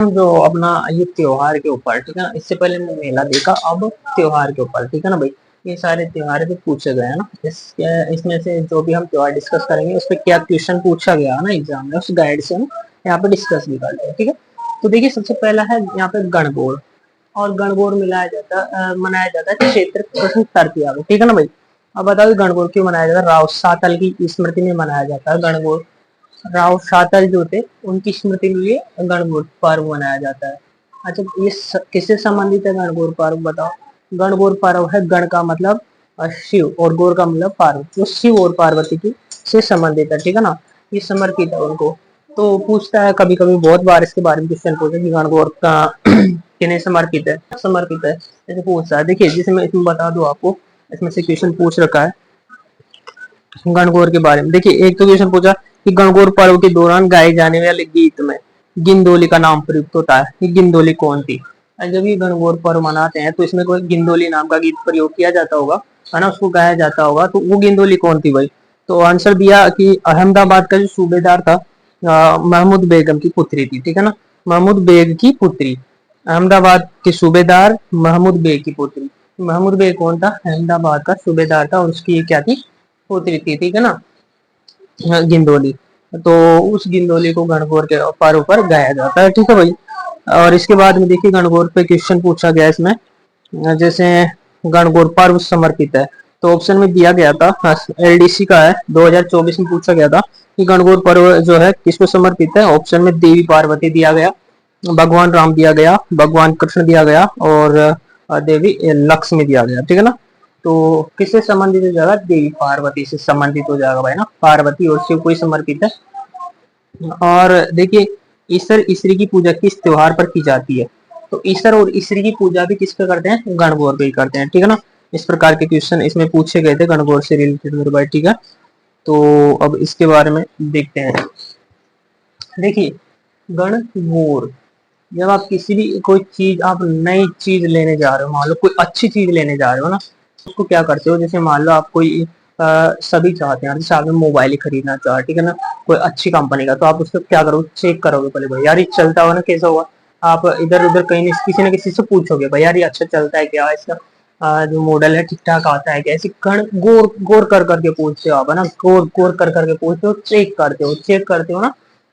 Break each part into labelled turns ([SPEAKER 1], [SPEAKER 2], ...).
[SPEAKER 1] जो अपना ये त्योहार के ऊपर, ठीक है ना, इससे पहले मैं मेला देखा, अब त्योहार के ऊपर, ठीक है ना भाई। ये सारे त्योहार पे पूछे गए हैं ना, इसमें से जो भी हम त्योहार डिस्कस करेंगे उस पर क्या क्वेश्चन पूछा गया है ना एग्जाम में, उस गाइड से हम यहाँ पे डिस्कस भी करते हैं, ठीक है। तो देखिए सबसे पहला है यहाँ पे गणगौर। और गणगौर मनाया जाता है क्षेत्र कृष्ण तृतीया को, ठीक है ना भाई। अब बताओ गणगौर क्यों मनाया जाता है? राव सातल की स्मृति में मनाया जाता है गणगौर। राव शातल जो थे उनकी स्मृति में ये गणगौर पर्व मनाया जाता है। अच्छा, ये किससे संबंधित है गणगौर पर्व, बताओ। गणगौर पर्व है, गण का मतलब शिव और गौर का मतलब पार्वती, जो शिव और पार्वती की से संबंधित है, ठीक है ना। ये समर्पित है उनको। तो पूछता है कभी कभी, बहुत बार इसके बारे में क्वेश्चन पूछा कि गणगौर का किन्हें समर्पित है, समर्पित है, ऐसे पूछता है। देखिए जिसे मैं इसमें बता दूं आपको, इसमें से क्वेश्चन पूछ रखा है गणगौर के बारे में। देखिए एक तो क्वेश्चन पूछा कि गणगौर पर्व के दौरान गाए जाने वाले गीत में गिंदोली का नाम प्रयुक्त होता है, ये गिंदोली कौन थी? जब ये गणगौर पर्व मनाते हैं तो इसमें कोई गिंदोली नाम का गीत प्रयोग किया जाता होगा, है ना, उसको गाया जाता होगा, तो वो गिंदोली कौन थी भाई? तो आंसर दिया कि अहमदाबाद का जो सूबेदार था महमूद बेगम की पुत्री थी, ठीक है ना। महमूद बेग की पुत्री, अहमदाबाद के सूबेदार महमूद बेग की पुत्री। महमूद बेग कौन था? अहमदाबाद का सूबेदार था, और उसकी क्या थी? पुत्री थी, ठीक है ना, गिंदोली। तो उस गिंदोली को गणगौर के पर्व पर गाया जाता है, ठीक है भाई। और इसके बाद में देखिए गणगौर पे क्वेश्चन पूछा गया इसमें, जैसे गणगौर पर्व समर्पित है, तो ऑप्शन में दिया गया था, एलडीसी का है, 2024 में पूछा गया था कि गणगौर पर्व जो है किसको समर्पित है। ऑप्शन में देवी पार्वती दिया गया, भगवान राम दिया गया, भगवान कृष्ण दिया गया, और देवी लक्ष्मी दिया गया, ठीक है ना। तो किससे संबंधित हो जाएगा? देवी पार्वती से संबंधित हो जाएगा भाई ना, पार्वती और शिव को ही समर्पित है। और देखिए ईसर ईसरी की पूजा किस त्योहार पर की जाती है? तो ईसर और ईसरी की पूजा भी किस पे करते हैं? गणगौर पे ही करते हैं, ठीक है ना। इस प्रकार के क्वेश्चन इसमें पूछे गए थे गणगौर से रिलेटेड मेरे भाई, ठीक है। तो अब इसके बारे में देखते हैं। देखिए गणगौर, जब आप किसी भी कोई चीज, आप नई चीज लेने जा रहे हो, मान लो कोई अच्छी चीज लेने जा रहे हो ना, उसको क्या करते हो, जैसे मान लो आप कोई सभी चाहते हैं, जैसे आपने मोबाइल ही खरीदना चाहा, ठीक है ना, कोई अच्छी कंपनी का, तो आप उसको क्या करोगे? चेक करोगे पहले, भाई यार ये चलता हो ना, कैसा होगा। आप इधर उधर कहीं किसी न किसी से पूछोगे, भाई यार ये अच्छा चलता है क्या, इसका जो मॉडल है ठीक ठाक आता है क्या, ऐसे गौर गौर कर करके पूछते हो आप, है ना, गौर गौर कर करके पूछते हो, चेक करते हो, चेक करते हो ना,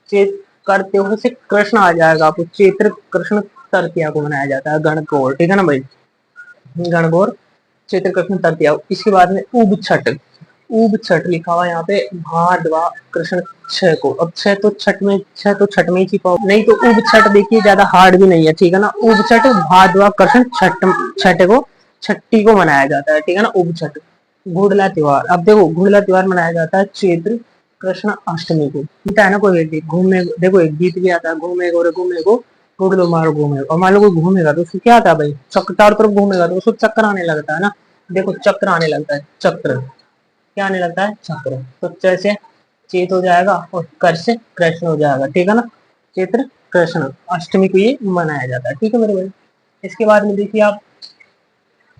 [SPEAKER 1] चेक करते हो से कृष्ण आ जाएगा, आपको चैत्र कृष्ण तृतीया को मनाया जाता है गणगौर, ठीक है ना भाई। गणगौर चैत्र कृष्ण तृतीया। इसके बाद में उब छठ, उब छठ लिखा हुआ यहाँ पे भाद्वा कृष्ण छह को। अब छह तो छठ में, छह तो छठ में ही छिपा नहीं, तो उब छठ देखिए ज्यादा हार्ड भी नहीं है, ठीक है ना। उब छठ भाद्वा कृष्ण छठ, छठ को, छठी को मनाया जाता है, ठीक है ना, उब छठ। घुड़ला त्योहार, अब देखो घुड़ला त्योहार मनाया जाता है चैत्र कृष्ण अष्टमी को, होता है ना। कोई व्यक्ति घूमने, देखो एक गीत भी आता है, घूमेगो रे घूमेगो गुड़ लो मारो घूमेगा, और मान लो कोई घूमेगा तो उसको क्या आता है भाई? चक्कर, चारों तरफ घूमेगा तो उसको चक्कर आने लगता है ना। देखो चक्र आने लगता है, चक्र क्या आने लगता है? चक्र। तो जैसे चेत हो जाएगा और कर से कृष्ण हो जाएगा, ठीक है ना। चैत्र कृष्ण अष्टमी को ये मनाया जाता है, ठीक है मेरे भाई। इसके बाद में देखिए आप,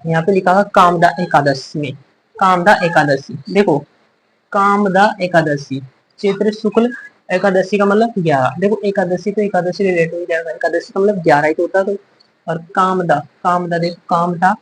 [SPEAKER 1] यहाँ पे लिखा है कामदा एकादशी, कामदा एकादशी, देखो कामदा एकादशी, चैत्र शुक्ल एकादशी का मतलब 11, देखो एकादशी तो एकादशी रिलेटेड हो जाएगा, एकादशी का मतलब 11 ही तो होता है, तो और कामदा, कामदा देखो कामदा,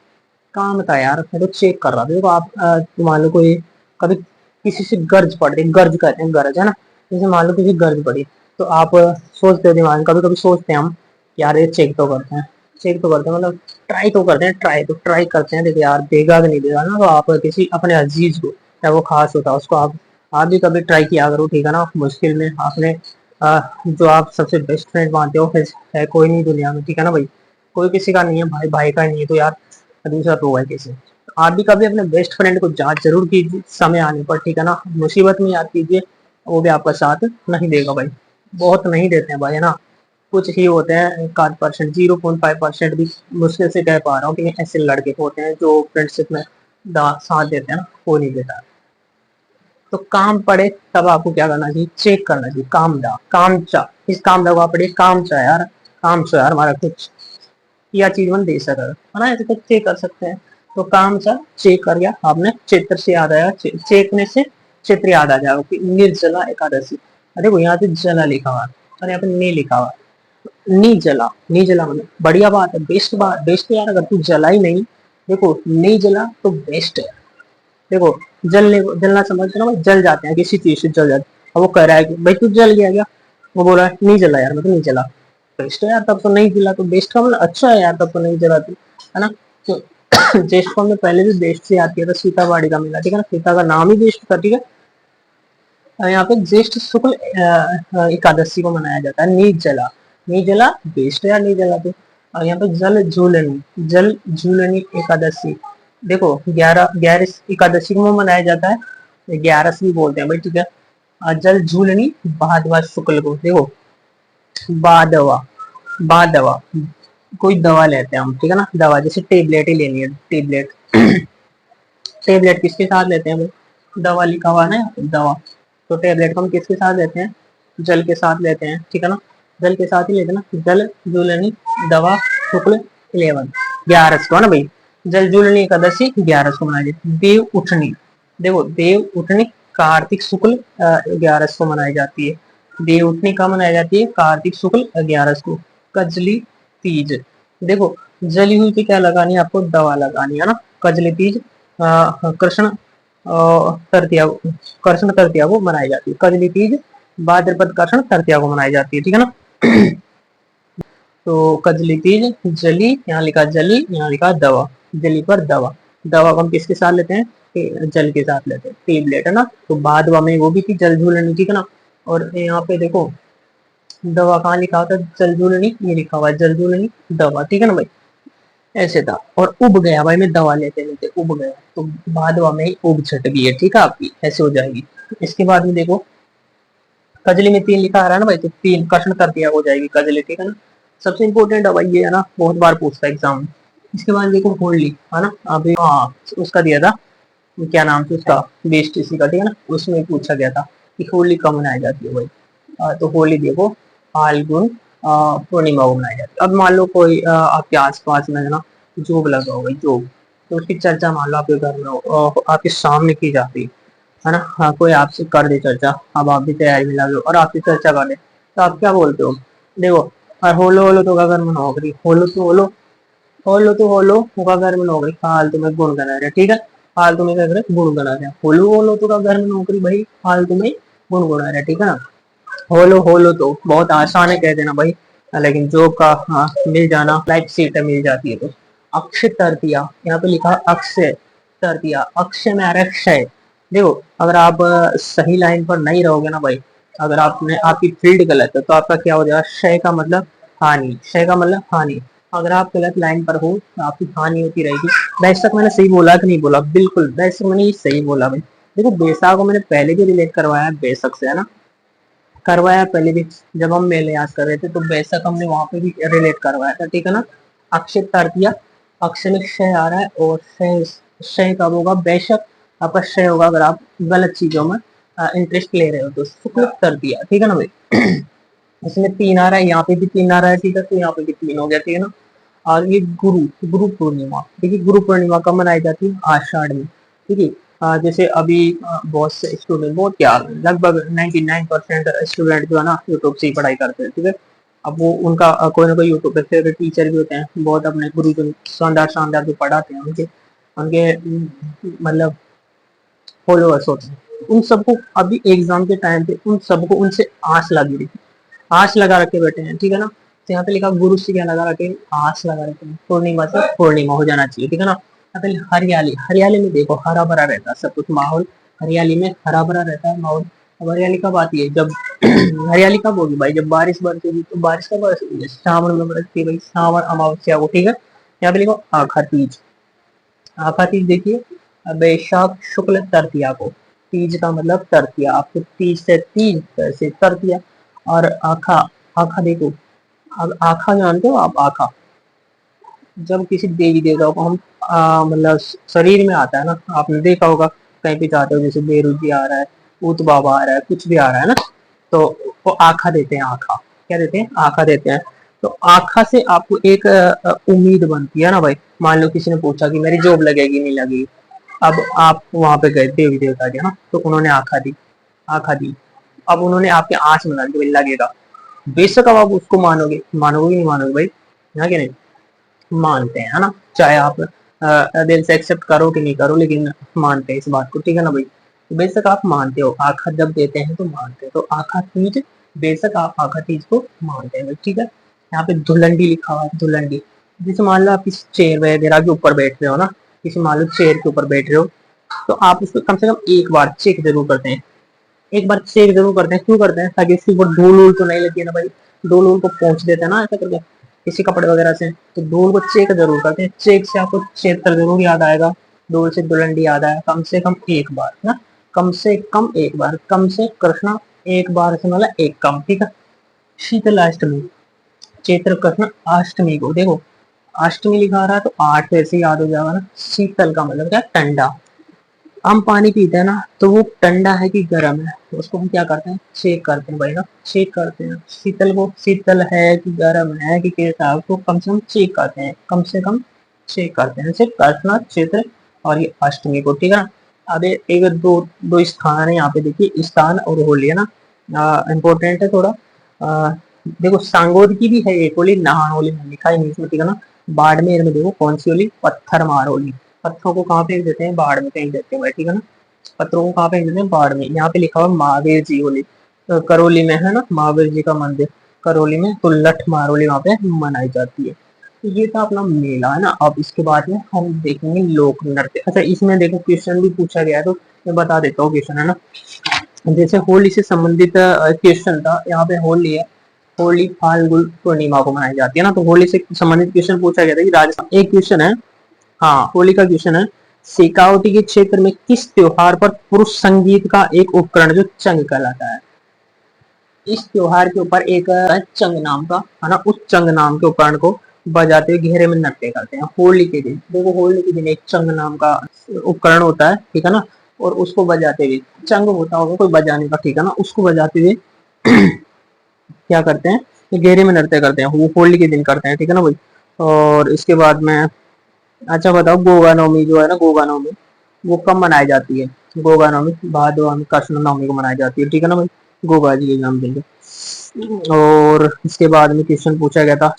[SPEAKER 1] कामता यार मैं तो चेक कर रहा था, देखो आप मान लो कोई कभी किसी से गर्ज पड़ रही, गर्ज कहते हैं, गर्ज है ना, जैसे मान लो किसी गर्ज पड़ी, तो आप सोचते हो दिमाग में, कभी कभी सोचते हैं हम यार ये चेक तो करते हैं, चेक तो करते हैं, मतलब ट्राई तो करते हैं, ट्राई तो ट्राई करते हैं, देखिए यार देगा कि नहीं देगा ना, तो आप किसी अपने अजीज को, चाहे वो खास होता है उसको, आप भी कभी ट्राई किया करो, ठीक है ना। मुश्किल में आपने जो आप सबसे बेस्ट फ्रेंड मानते हो, फिर है कोई नहीं दुनिया में, ठीक है ना भाई, कोई किसी का नहीं है, भाई भाई का नहीं है, तो यार दूसरा तो है किसी। आप भी कभी अपने बेस्ट फ्रेंड को जांच जरूर कीजिए समय आने पर, ठीक है ना, मुसीबत में याद कीजिए, वो भी आपका साथ नहीं देगा भाई, बहुत नहीं देते हैं भाई, है ना, कुछ ही होते हैं, एक आध परसेंट, 0.5% भी मुश्किल से कह पा रहा हूँ कि ऐसे लड़के होते हैं जो फ्रेंडशिप में साथ देते हैं ना, वो नहीं देता। तो काम पड़े तब आपको क्या करना चाहिए? चेक करना चाहिए, कामदा, कामचा, इस कामदा को आप पढ़िए कामचा यार, कामचा यार हमारा कुछ या चीज मन दे सका, है ना, ऐसे कुछ चेक कर सकते हैं। तो कामचा चेक कर गया आपने, चित्र से याद आया, चेकने से चित्र याद आ जाएगा कि निर्जला एकादशी। अरे वो यहाँ पे जला लिखा हुआ है और यहाँ पे ने लिखा हुआ है, नहीं जला, नहीं जला मतलब बढ़िया बात है, बेस्ट बात, बेस्ट यार, अगर तू जला ही नहीं, देखो नहीं जला तो बेस्ट है। देखो जलने को, जलना समझते ना भाई, जल जाते हैं किसी चीज से, जल जाते हैं। अब वो कह रहा है कि भाई तू जल गया क्या, वो बोल रहा है नहीं जला यार, मैं तो नहीं जला। बेस्ट है यार, तब तो नहीं जला, तो बेस्ट का मतलब अच्छा है यार, तब तो नहीं जला तू, है ना। तो ज्येष्ठ को हमने पहले भी बेस्ट से याद किया था, सीता बाड़ी का मेला, ठीक है ना, सीता का नाम ही बेस्ट था, ठीक है। यहाँ पे ज्येष्ठ शुक्ल एकादशी को मनाया जाता है, नीच जला, नहीं जला बेस्ट है यार, नहीं जला तो। और यहाँ पे जल झूलनी, जल झूलनी एकादशी, देखो 11 एकादशी को मनाया जाता है, 11 भी बोलते हैं भाई, ठीक है। जल झूलनी भादवा शुक्ल को, देखो बादवा, बादवा, कोई दवा लेते हैं हम, ठीक है ना, दवा जैसे टेबलेट ही लेनी है, टेबलेट, टेबलेट किसके साथ लेते हैं भाई, दवा लिखा हुआ है ना यहाँ पे, दवा, तो टेबलेट को हम किसके साथ लेते हैं, जल के साथ लेते हैं, ठीक है ना, जल के साथ ही लेते हैं ना, जल जूलनी दवा शुक्ल 11, 11 को है ना भाई, जल जूलनी एकादशी 11 को मनाई जाती है। देव उठनी, देखो देव उठनी कार्तिक शुक्ल 11 को मनाई जाती है, देव उठनी कब मनाई जाती है, कार्तिक शुक्ल 11 को। कजली तीज, देखो जली हुई पे क्या लगानी है आपको, दवा लगानी है ना, कजली तीज कृष्ण तृतीया, कृष्ण तृतीया को मनाई जाती है, कजली तीज भाद्रपद कृष्ण तृतीया को मनाई जाती है, ठीक है ना। तो कजली तीज, जली, यहाँ लिखा जली, यहाँ लिखा दवा, जली पर दवा, दवा को हम किसके साथ लेते हैं, जल के साथ लेते हैं, टेबलेट है ना, तो भादवा में वो भी थी जल झूलनी, ठीक है ना। और यहाँ पे देखो दवा कहाँ लिखा होता है, जल झूलनी, ये लिखा हुआ है जल झूलनी दवा, ठीक है ना भाई, ऐसे था। और उब गया भाई, मैं दवा लेते लेते उब गया, तो भादवा में ही उब छट गई है, ठीक है आपकी, ऐसे हो जाएगी। इसके बाद में देखो कजली में 3 लिखा आ रहा है ना भाई, तो 3 कृष्ण तृतीया हो जाएगी कजली, ठीक है ना। सबसे इंपॉर्टेंट है भाई ये, है ना, बहुत बार पूछता है एग्जाम। इसके बाद देखो होली, है ना, अभी हाँ उसका दिया था, क्या नाम से उसका, बीएसटीसी का, ठीक है ना, उसमें पूछा गया था कि होली कब मनाई जाती है भाई। तो होली देखो फाल्गुन पूर्णिमा को मनाई जाती है। अब मान लो कोई आपके आसपास में है ना जोग लगा हो भाई, जोग, तो उसकी चर्चा मान लो आपके घर में हो, आपके सामने की जाती है ना, हाँ कोई आपसे कर दे चर्चा, अब आप भी तैयारी में लगे हो और आपसे चर्चा कर दे, तो आप क्या बोलते हो, देखो और होलो होलो तो अगर मन नौकरी, होलो तो होलो, होलो तो होलो होगा घर में नौकरी, फालतू में गुण गना रहे, ठीक है, फालतू में क्या करे गुण गना रहे, होलो होलो तो का घर में नौकरी भाई, फालतू में गुण गुना रहे, ठीक है ना। होलो तो बहुत आसान है कह देना भाई, लेकिन जो का हाँ, मिल जाना लाइफ सीट मिल जाती है तो। अक्षय तृतीया, यहाँ पे लिखा अक्षय तृतीया, अक्षय में आ रहा है क्षय, देखो अगर आप सही लाइन पर नहीं रहोगे ना भाई, अगर आपने आपकी फील्ड गलत है तो आपका क्या हो जाएगा, क्षय का मतलब हानि, क्षय का मतलब हानि, अगर आप गलत लाइन पर हो तो आपकी हानि होती रहेगी। बेशक मैंने सही बोला कि नहीं बोला, बिल्कुल बेशक मैंने ये सही बोला भाई। देखो बेसाख को मैंने पहले भी रिलेट करवाया है बेशक से, है ना, करवाया पहले भी, जब हम मेले याद कर रहे थे तो बेशक हमने वहां पे भी रिलेट करवाया था, ठीक है ना। अक्षय तृतीया, अक्षय में क्षय आ रहा है, और क्षय, क्षय कब होगा, बेशक आपका क्षय होगा अगर आप गलत चीजों में इंटरेस्ट ले रहे हो, तो शुक्ल तृतीया, ठीक है ना भाई। इसमें 3 आ रहा है, यहाँ पे भी 3 आ रहा है, ठीक है, तो यहाँ पे भी 3 हो गया, ठीक है ना। और ये गुरु, गुरु पूर्णिमा, देखिए गुरु पूर्णिमा कब मनाई जाती है, आषाढ़ में, ठीक है। जैसे अभी बहुत से स्टूडेंट, बहुत क्या लगभग 99% स्टूडेंट जो है ना यूट्यूब से ही पढ़ाई करते हैं, ठीक है। अब वो उनका कोई ना कोई यूट्यूब पे फेवरेट टीचर भी होते हैं, बहुत अपने गुरु जो शानदार शानदार जो पढ़ाते हैं उनके उनके मतलब फॉलोअर्स होते हैं, उन सबको अभी एग्जाम के टाइम पे उन सबको उनसे आस लगी रही, आस लगा रखे बैठे हैं, ठीक है ना। तो यहाँ पे लिखा गुरु से क्या लगा रखे, आस लगा रखे हैं, पूर्णिमा से पूर्णिमा हो जाना चाहिए, ठीक है ना। यहाँ पे हरियाली, हरियाली में देखो हरा भरा रहता है सब कुछ माहौल, हरियाली में हरा भरा रहता है माहौल। अब हरियाली कब आती है, जब हरियाली कब होगी भाई, जब बारिश बरसेगी, तो बारिश कब बरसेगी, श्रावण में बरसती है भाई, श्रावण अमावस्या को, ठीक है। यहाँ पे लिखो आखा तीज, आखा तीज देखिए वैशाख शुक्ल तृतीया को, तीज का मतलब तृतीया, आपको तीज से तीज से तृतीया। और आखा, आखा देखो, अब आखा जानते हो आप, आखा जब किसी देवी देवता को हम मतलब शरीर में आता है ना, आपने देखा होगा कहीं भी जाते हो, जैसे बेरू जी आ रहा है, ऊत बाबा आ रहा है, कुछ भी आ रहा है ना, तो वो आखा देते हैं, आखा क्या देते हैं, आखा देते हैं। तो आखा से आपको एक उम्मीद बनती है ना भाई, मान लो किसी ने पूछा कि मेरी जॉब लगेगी नहीं लगेगी, अब आप वहां पे गए देवी देवता के, हाँ, तो उन्होंने आखा दी, आखा दी, अब उन्होंने आपके आंच में डाल दी भाई लगेगा, बेशक अब आप उसको मानोगे, मानोगे नहीं मानोगे भाई, है कि नहीं, मानते हैं, है ना, चाहे आप दिल से एक्सेप्ट करो कि नहीं करो, लेकिन मानते हैं इस बात को, ठीक है ना भाई। तो बेशक आप मानते हो, आखा जब देते हैं तो मानते हैं, तो आखा तीज, बेशक आप आखा तीज को मानते हैं भाई, ठीक है। यहाँ पे धुलंडी लिखा हुआ है, धुलंडी, जैसे मान लो आप किसी चेयर वगैरह के ऊपर बैठ रहे हो ना, किसी मान लो चेयर के ऊपर बैठ रहे हो, तो आप उसको कम से कम एक बार चेक जरूर करते हैं, एक बार चेक जरूर करते हैं, क्यों करते हैं, ताकि उसके ऊपर धूल वूल तो नहीं लगी है ना भाई, धूल वूल को पोंछ देते हैं ना ऐसा करके किसी कपड़े वगैरह से, तो धूल को चेक जरूर करते हैं, चेक से आपको क्षेत्र जरूर याद आएगा, धूल से दुलंडी याद आया, कम से कम एक बार ना, कम से कम एक बार, कम से कृष्णा एक बार से मतलब एक कम, ठीक है। शीतलाष्टमी, चैत्र कृष्ण अष्टमी को देखो, अष्टमी लिखा रहा है तो आठ ऐसे याद हो जाएगा ना, शीतल का मतलब क्या, ठंडा, हम पानी पीते हैं ना तो वो ठंडा है कि गर्म है, तो उसको हम क्या करते हैं, चेक करते हैं भाई ना, चेक करते हैं शीतल को, शीतल है कि गर्म है कि कैसा, उसको कम से कम चेक करते हैं, कम से कम चेक करते हैं, सिर्फ कृष्णा क्षेत्र और ये अष्टमी को, ठीक है ना। अब एक दो दो स्थान है यहाँ पे, देखिए स्थान और होली है ना, इम्पोर्टेंट है थोड़ा। देखो सांगोद की भी है एक होली, नहान होली में लिखा है इंग्लिश में, ठीक है ना। बाड़मेर में देखो कौन सी होली, पत्थर मार होली, पत्थरों को कहाँ फेंक देते हैं, बाढ़ में फेंक देते हैं भाई, ठीक है ना, पत्थरों को कहाँ फेंक देते हैं, बाढ़ में। यहाँ पे लिखा हुआ महावीर जी होली, तो करौली में है ना महावीर जी का मंदिर, करौली में, तो लठ मारोली वहाँ पे मनाई जाती है। तो ये था अपना मेला, है ना। अब इसके बाद में हम देखेंगे लोक नृत्य। अच्छा इसमें देखो क्वेश्चन भी पूछा गया है, तो मैं बता देता हूँ क्वेश्चन, है ना। जैसे होली से संबंधित क्वेश्चन था, यहाँ पे होली है, होली फाल्गुन पूर्णिमा को मनाई जाती है ना, तो होली से संबंधित क्वेश्चन पूछा गया था कि राजस्थान, एक क्वेश्चन है, हाँ होली का क्वेश्चन है, शेखावटी के क्षेत्र में किस त्योहार पर पुरुष संगीत का एक उपकरण जो चंग कहलाता है। इस त्योहार के ऊपर एक चंग नाम का, है ना, उस चंग नाम के उपकरण को बजाते हुए घेरे में नृत्य करते हैं होली के दिन। देखो होली के दिन एक चंग नाम का उपकरण होता है, ठीक है ना, और उसको बजाते हुए, चंग होता होगा कोई बजाने का, ठीक है ना, उसको बजाते हुए क्या करते हैं, घेरे में नृत्य करते हैं, वो होली के दिन करते हैं, ठीक है ना भाई। और इसके बाद में, अच्छा बताओ गोगा नवमी जो है ना, गोगा नवमी वो कब मनाई जाती है, गोगा नवमी भादवा में कृष्ण नवमी को मनाई जाती है, ठीक है ना भाई, गोगा जी के नाम देंगे। और इसके बाद में क्वेश्चन पूछा गया था,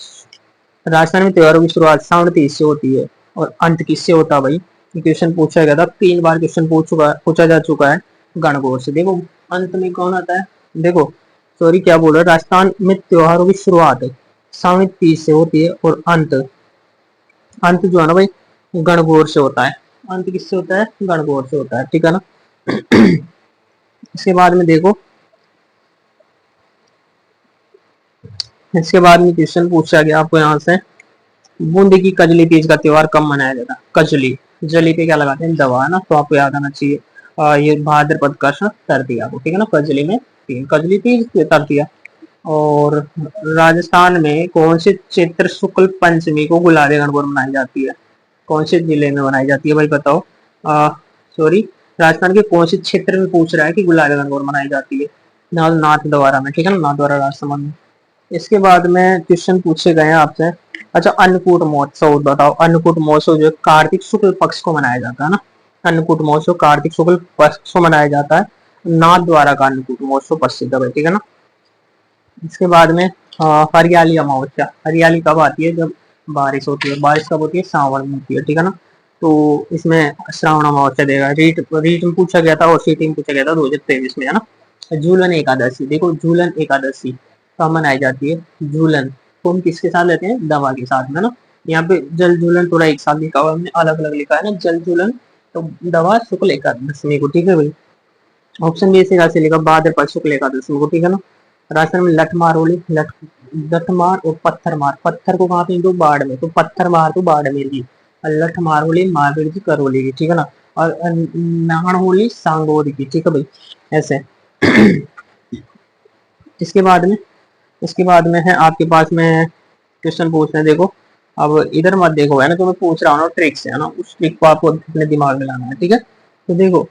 [SPEAKER 1] राजस्थान में त्योहारों की शुरुआत श्रावण तीज से होती है और अंत किससे होता है भाई, क्वेश्चन पूछा गया था, 3 बार क्वेश्चन पूछा जा चुका है गणगौर से। देखो अंत में कौन आता है, देखो सॉरी क्या बोल रहा है, राजस्थान में त्योहारों की शुरुआत श्रावण तीज से होती है और अंत, अंत जो है ना भाई गणगौर से होता है, अंत किससे होता है, गणगौर से होता है, ठीक है ना। इसके बाद में देखो, इसके बाद में क्वेश्चन पूछा गया आपको यहाँ से, बूंदी की कजली तीज का त्योहार कब मनाया जाता है, कजली, जली पे क्या लगाते हैं, दवा, है ना, तो आपको याद आना चाहिए। ये भाद्रपद कृष्ण तृतीया को, ठीक है ना, कजली में कजली तीज तृतीया। और राजस्थान में कौन से चैत्र शुक्ल पंचमी को गुलाबी गणगौर मनाई जाती है, कौन से जिले में बनाई जाती है भाई बताओ, सॉरी राजस्थान के कौन से क्षेत्र में पूछ रहा है कि गुलाबी गणगौर मनाई जाती है, नाथ द्वारा में, ठीक है ना, नाथ द्वारा राजसमंद में। इसके बाद में क्वेश्चन पूछे गए हैं आपसे, अच्छा अन्नकूट महोत्सव बताओ, अन्नकूट महोत्सव जो कार्तिक शुक्ल पक्ष को मनाया जाता है ना, अन्नकूट महोत्सव कार्तिक शुक्ल पक्ष को मनाया जाता है, नाथ द्वारा का अन्नकूट महोत्सव प्रसिद्ध है, ठीक है ना। इसके बाद में हरियाली अमावस्या, हरियाली कब आती है, जब बारिश होती है, बारिश कब होती है, सावन में होती है, ठीक है ना। तो इसमें श्रावण अमावस्या देगा, रीट रीट में पूछा गया था और सीटी में पूछा गया था 2023 में, है ना। झूलन एकादशी, देखो झूलन एकादशी कब मनाई जाती है, झूलन तो हम किसके साथ लेते हैं, दवा के साथ में ना। यहाँ पे जल झूलन थोड़ा एक साथ लिखा हुआ है, हमने अलग अलग लिखा है ना, जल झूलन तो दवा शुक्ल एकादशी को, ठीक है भाई। ऑप्शन बी से राशि लिखा भाद्रपद शुक्ल एकादशी को, ठीक है ना। राजस्थान में लठमार होली, लठमार और पत्थर मार, पत्थर को कहाँ पे दो, बाढ़ में, तो पत्थर मार तो बाड़मेर की, और लठमार होली महावीर जी करौली की, ठीक है ना। और नाहन होली सांगोद की, ठीक है भाई, ऐसे। इसके बाद में, इसके बाद में है आपके पास में क्वेश्चन पूछते हैं, देखो अब इधर मत देखो, है ना, तो मैं पूछ रहा हूँ ना ट्रिक से, है ना, उस ट्रिक को आपको अपने दिमाग में लाना है, ठीक है। तो देखो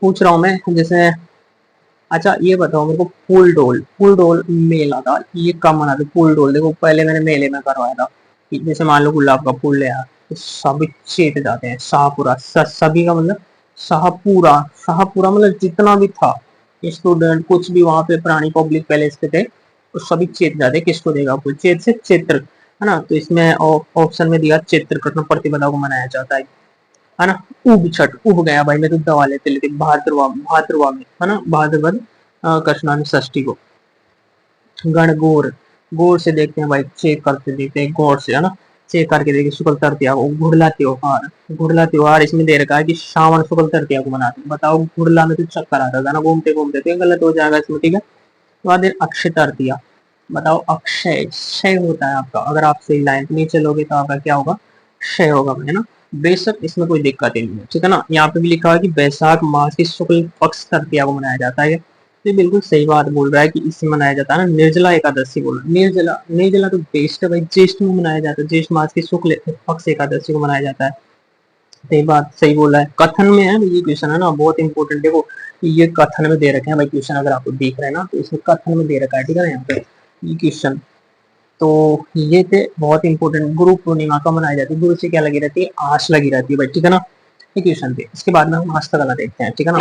[SPEAKER 1] पूछ रहा हूँ मैं, जैसे अच्छा ये बताओ मेरे को, फूल डोल, फूल डोल मेला था ये कब मना था, फूल डोल देखो पहले मैंने मेले में करवाया था, कि जैसे मान लो गुलाब का फूल ले आया तो सभी चेत जाते हैं, शाहपुरा सभी का मतलब, शाहपुरा, शाहपुरा मतलब जितना भी था स्टूडेंट कुछ भी वहां पे प्राणी पब्लिक पैलेस पे थे, सभी चेत जाते हैं, किसको देगा आपको, चेत से चित्र, है ना। तो इसमें ऑप्शन में दिया चित्र कृष्ण प्रतिपदा को मनाया जाता है ना। उब छठ, उब गया भाई, मैं तो दवा लेते लेते भाद्रवा, भाद्रवा में, है ना, भाद्रपद कृष्णाष्टमी षष्ठी को। गणगौर, गौर से देखते हैं भाई, चेक करके देखते हैं गौर से, है ना, चेक करके देखिए शुक्ल तृतीया को। घुड़ला त्योहार, घुड़ला त्योहार इसमें दे रखा है कि श्रावण शुक्ल तृतीया को मनाते हैं। बताओ, घुड़ला में तो चक्कर आता था ना घूमते घूमते, तो ये गलत हो जाएगा इसमें, ठीक है। तो बाद अक्षय तृतीया, बताओ अक्षय, क्षय होता है आपका, अगर आप सही लाइन पे नहीं चलोगे तो आपका क्या होगा, क्षय होगा, है ना। बेशक इसमें कोई दिक्कत ही नहीं है, ठीक है ना। यहाँ पे भी लिखा है कि वैशाख मास की शुक्ल पक्ष तृतीया को मनाया जाता है। तो बिल्कुल सही बात बोल रहा है कि इससे मनाया जाता है ना, निर्जला एकादशी बोल रहा है। निर्जला, निर्जला तो ज्येष्ठ भाई, ज्येष्ठ में मनाया जाता है, ज्येष्ठ मास की शुक्ल पक्ष एकादशी को मनाया जाता है। सही बात, सही बोला है। कथन में है ये क्वेश्चन, है ना, बहुत इंपॉर्टेंट। देखो ये कथन में दे रखे हैं भाई क्वेश्चन, अगर आपको दिख रहा है ना, तो इसमें कथन में दे रखा है, ठीक है ना, यहाँ पे ये क्वेश्चन। तो ये थे बहुत इंपॉर्टेंट। गुरु पूर्णिमा का मनाई जाती है, गुरु से क्या लगी रहती है, आस लगी रहती है भाई, ठीक है ना। ये क्वेश्चन थे। इसके बाद में हम हस्तकला देखते हैं, ठीक है ना।